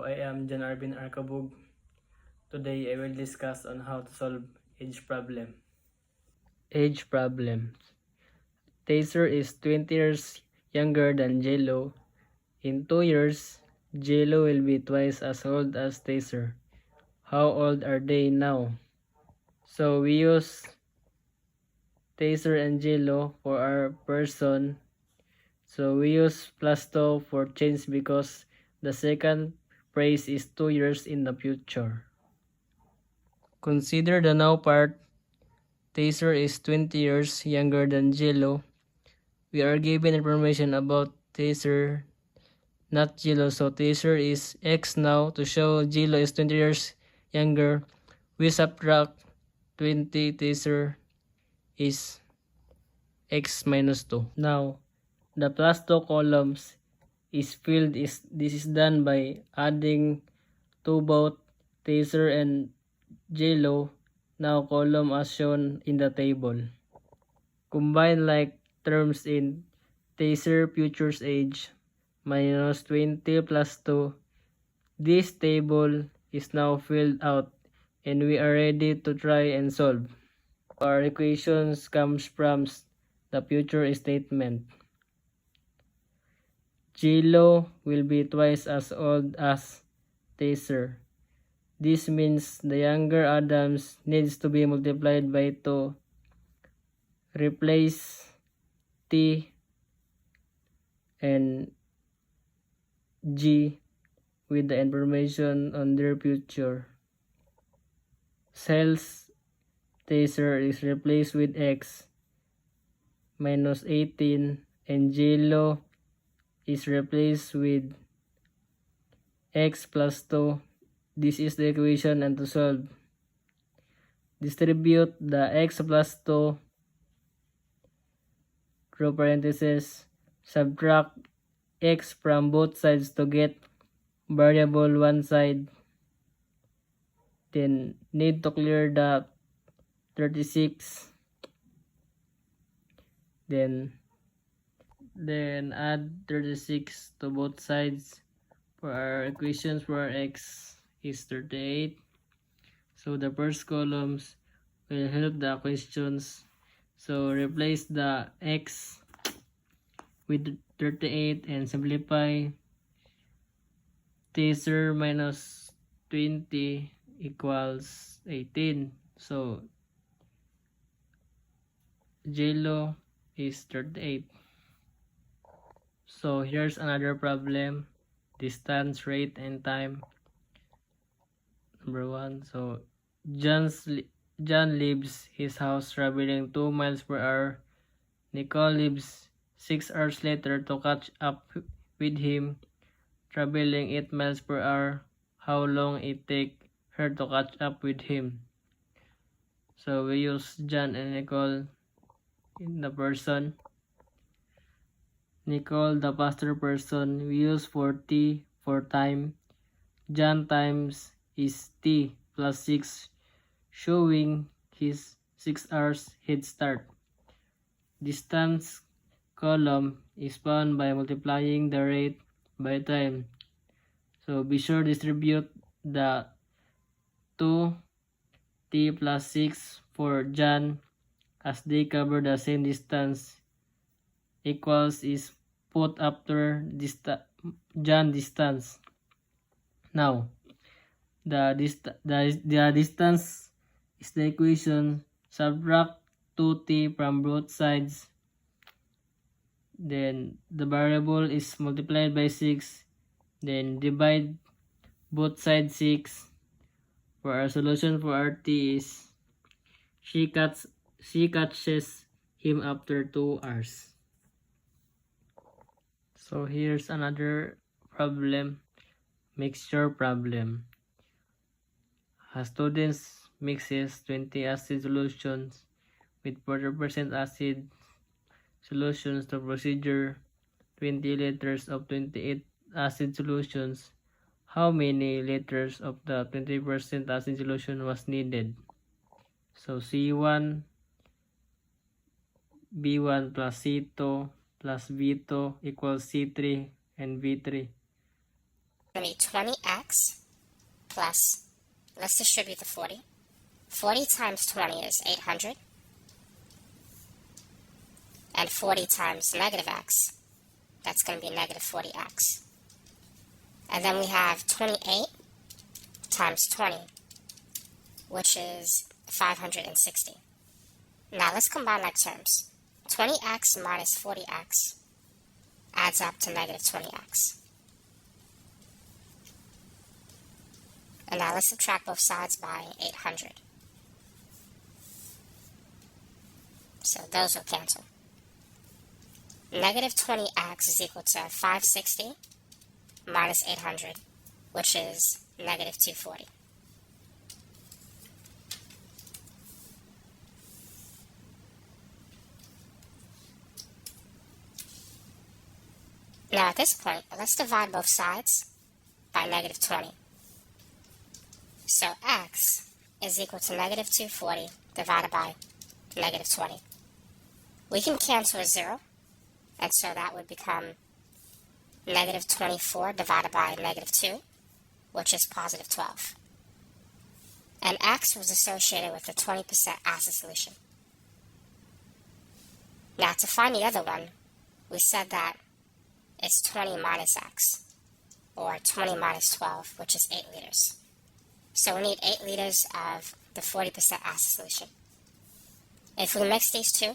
I am John Arvin Arcabug. Today I will discuss on how to solve age problem. Age problems. Taser is 20 years younger than Jello. In 2 years, Jello will be twice as old as Taser. How old are they now? So we use Taser and Jello for our person. So we use +2 for change because the second phrase is 2 years in the future. Consider the now part. Taser is 20 years younger than Jello. We are given information about Taser, not Jello. So Taser is X now. To show Jello is 20 years younger, we subtract 20. Taser is X minus 2. Now, the +2 columns is filled. This is done by adding to both Taser and Jello, now column as shown in the table. Combine like terms in Taser future's age minus 20 plus 2. This table is now filled out and we are ready to try and solve. Our equations comes from the future statement. Jello will be twice as old as Taser. This means the younger Adams needs to be multiplied by 2. Replace T and G with the information on their future. Cell's Taser is replaced with X minus 18 and Jello is replaced with X plus 2. This is the equation and to solve. Distribute the X plus 2 through parentheses. Subtract X from both sides to get variable one side. Then need to clear the 36. Then add 36 to both sides. For our equations for our X is 38. So the first columns will help the questions. So replace the X with 38 and simplify. Taser minus 20 equals 18. So Jello is 38. So here's another problem. Distance, rate, and time. Number 1. So John leaves his house traveling 2 miles per hour. Nicole leaves 6 hours later to catch up with him, traveling 8 miles per hour. How long it take her to catch up with him? So we use John and Nicole in the person. Nicole, the faster person, we use for T for time. John times is T plus 6, showing his 6 hours head start. Distance column is found by multiplying the rate by time. So be sure to distribute the 2T plus 6 for John as they cover the same distance. Equals is put after John distance. Now, the distance is the equation. Subtract 2T from both sides. Then the variable is multiplied by 6. Then divide both sides 6. For our solution for our T is she catches him after 2 hours. So here's another problem. Mixture problem. A student mixes 20 acid solutions with 40% acid solutions to procedure 20 liters of 28 acid solutions. How many liters of the 20% acid solution was needed? So C1, B1 plus C2 plus V2 equals C3 and V3. going to be 20x plus, let's distribute the 40. 40 times 20 is 800. And 40 times negative x, that's going to be negative 40x. And then we have 28 times 20, which is 560. Now let's combine like terms. 20x minus 40x adds up to negative 20x. And now let's subtract both sides by 800. So those will cancel. Negative 20x is equal to 560 minus 800, which is negative 240. Now at this point, let's divide both sides by negative 20. So x is equal to negative 240 divided by negative 20. We can cancel a 0, and so that would become negative 24 divided by negative 2, which is positive 12. And x was associated with the 20% acid solution. Now to find the other one, we said that it's 20 minus x, or 20 minus 12, which is 8 liters. So we need 8 liters of the 40% acid solution. If we mix these two,